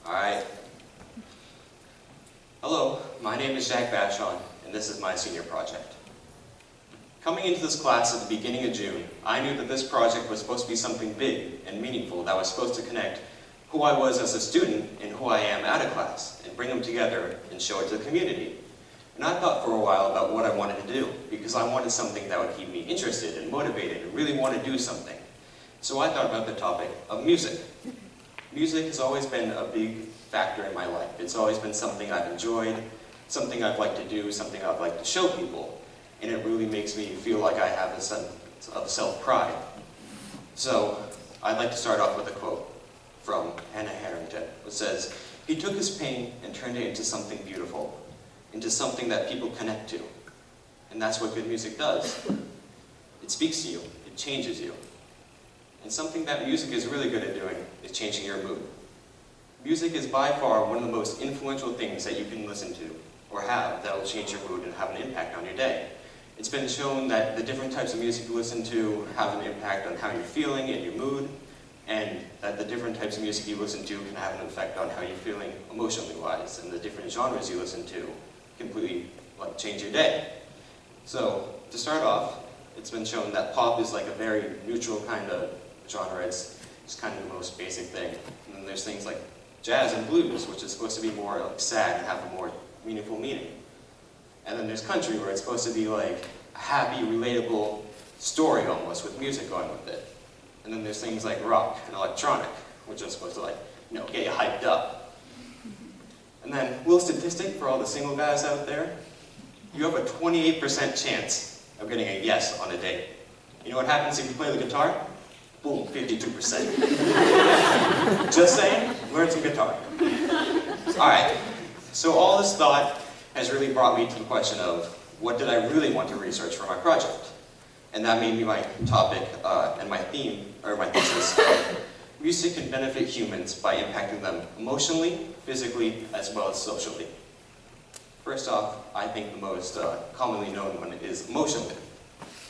Alright. Hello, my name is Vachon, and this is my senior project. Coming into this class at the beginning of June, I knew that this project was supposed to be something big and meaningful that was supposed to connect who I was as a student and who I am at a class, and bring them together and show it to the community. And I thought for a while about what I wanted to do, because I wanted something that would keep me interested and motivated and really want to do something. So I thought about the topic of music. Music has always been a big factor in my life. It's always been something I've enjoyed, something I've liked to do, something I've liked to show people. And it really makes me feel like I have a sense of self-pride. So I'd like to start off with a quote from Hannah Harrington, which says, "He took his pain and turned it into something beautiful, into something that people connect to." And that's what good music does. It speaks to you, it changes you. And something that music is really good at doing is changing your mood. Music is by far one of the most influential things that you can listen to or have that will change your mood and have an impact on your day. It's been shown that the different types of music you listen to have an impact on how you're feeling and your mood, and that the different types of music you listen to can have an effect on how you're feeling emotionally wise, and the different genres you listen to completely change your day. So to start off, it's been shown that pop is like a very neutral kind of genre. It's kind of the most basic thing. And then there's things like jazz and blues, which is supposed to be more like sad and have a more meaningful meaning. And then there's country, where it's supposed to be like a happy, relatable story almost, with music going with it. And then there's things like rock and electronic, which are supposed to get you hyped up. And then, little statistic for all the single guys out there, you have a 28% chance of getting a yes on a date. You know what happens if you play the guitar? Boom, 52%. Just saying, learn some guitar. Alright, so all this thought has really brought me to the question of, what did I really want to research for my project? And that made me my topic and my theme, or my thesis. Music can benefit humans by impacting them emotionally, physically, as well as socially. First off, I think the most commonly known one is emotionally.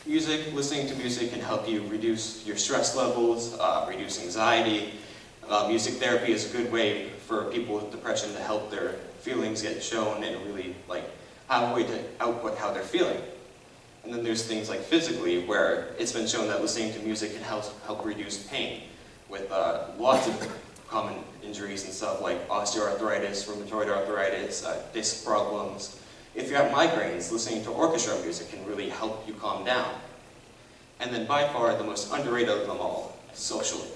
Listening to music can help you reduce your stress levels, reduce anxiety. Music therapy is a good way for people with depression to help their feelings get shown and really have a way to output how they're feeling. And then there's things like physically, where it's been shown that listening to music can help reduce pain with lots of common injuries and stuff like osteoarthritis, rheumatoid arthritis, disc problems. If you have migraines, listening to orchestra music can really help you calm down. And then by far the most underrated of them all, socially.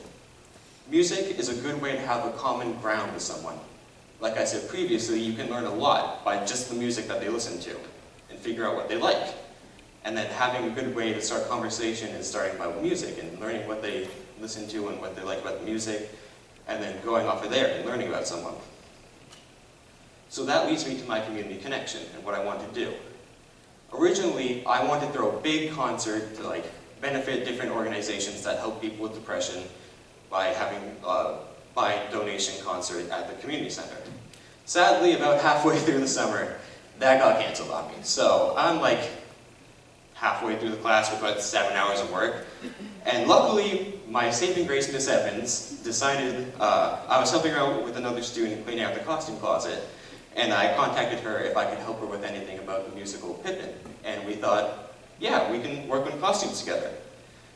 Music is a good way to have a common ground with someone. Like I said previously, you can learn a lot by just the music that they listen to and figure out what they like. And then having a good way to start conversation is starting about music and learning what they listen to and what they like about the music, and then going off of there and learning about someone. So that leads me to my community connection and what I want to do. Originally, I wanted to throw a big concert to benefit different organizations that help people with depression by having by donation concert at the community center. Sadly, about halfway through the summer, that got canceled on me. So I'm halfway through the class with about 7 hours of work. And luckily, my saving grace, Miss Evans, decided, I was helping her out with another student cleaning out the costume closet, and I contacted her if I could help her with anything about the musical Pippin. And we thought, yeah, we can work on costumes together.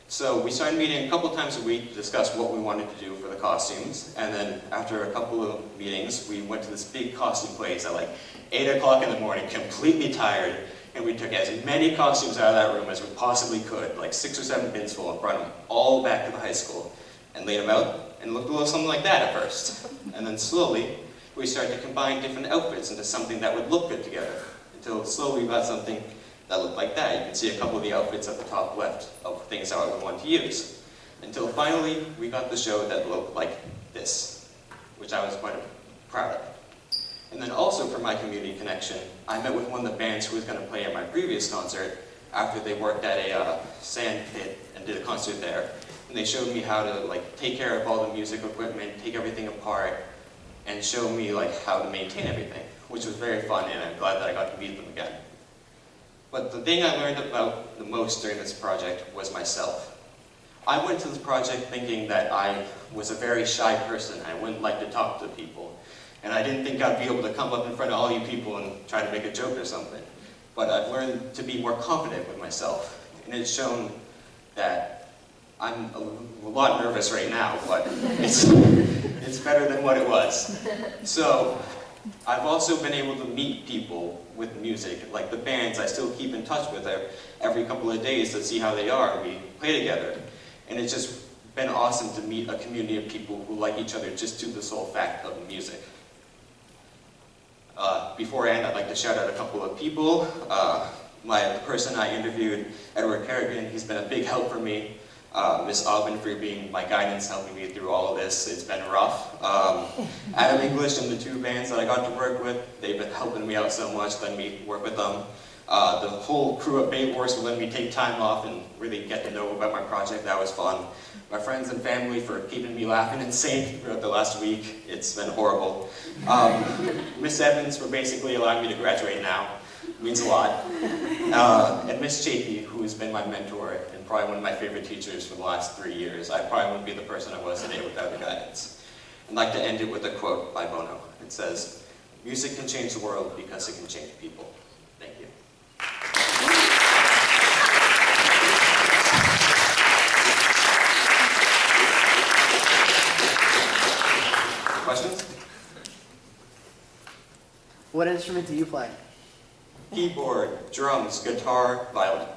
So we started meeting a couple times a week to discuss what we wanted to do for the costumes, and then after a couple of meetings, we went to this big costume place at 8 o'clock in the morning, completely tired, and we took as many costumes out of that room as we possibly could, 6 or 7 bins full, and brought them all back to the high school, and laid them out, and looked a little something like that at first. And then slowly, we started to combine different outfits into something that would look good together, until slowly we got something that looked like that. You can see a couple of the outfits at the top left of things that I would want to use. Until finally, we got the show that looked like this, which I was quite proud of. And then also for my community connection, I met with one of the bands who was going to play at my previous concert after they worked at a sand pit and did a concert there. And they showed me how to take care of all the music equipment, take everything apart, and show me how to maintain everything, which was very fun, and I'm glad that I got to meet them again. But the thing I learned about the most during this project was myself. I went to this project thinking that I was a very shy person. I wouldn't like to talk to people. And I didn't think I'd be able to come up in front of all you people and try to make a joke or something. But I've learned to be more confident with myself. And it's shown that I'm a lot nervous right now, but it's better than what it was. So I've also been able to meet people with music, like the bands I still keep in touch with every couple of days to see how they are. We play together. And it's just been awesome to meet a community of people who like each other just due to the sole fact of music. Beforehand, I'd like to shout out a couple of people. The person I interviewed, Edward Kerrigan, he's been a big help for me. Miss Aubin for being my guidance, helping me through all of this. It's been rough. Adam English and the two bands that I got to work with, they've been helping me out so much, letting me work with them. The whole crew at Bay Wars for letting me take time off and really get to know about my project. That was fun. My friends and family for keeping me laughing and sane throughout the last week. It's been horrible. Miss Evans for basically allowing me to graduate now. It means a lot. And Miss Chafee, who has been my mentor and probably one of my favorite teachers for the last 3 years. I probably wouldn't be the person I was today without her guidance. I'd like to end it with a quote by Bono. It says, "Music can change the world because it can change people." Thank you. Questions? What instrument do you play? Keyboard, drums, guitar, violin.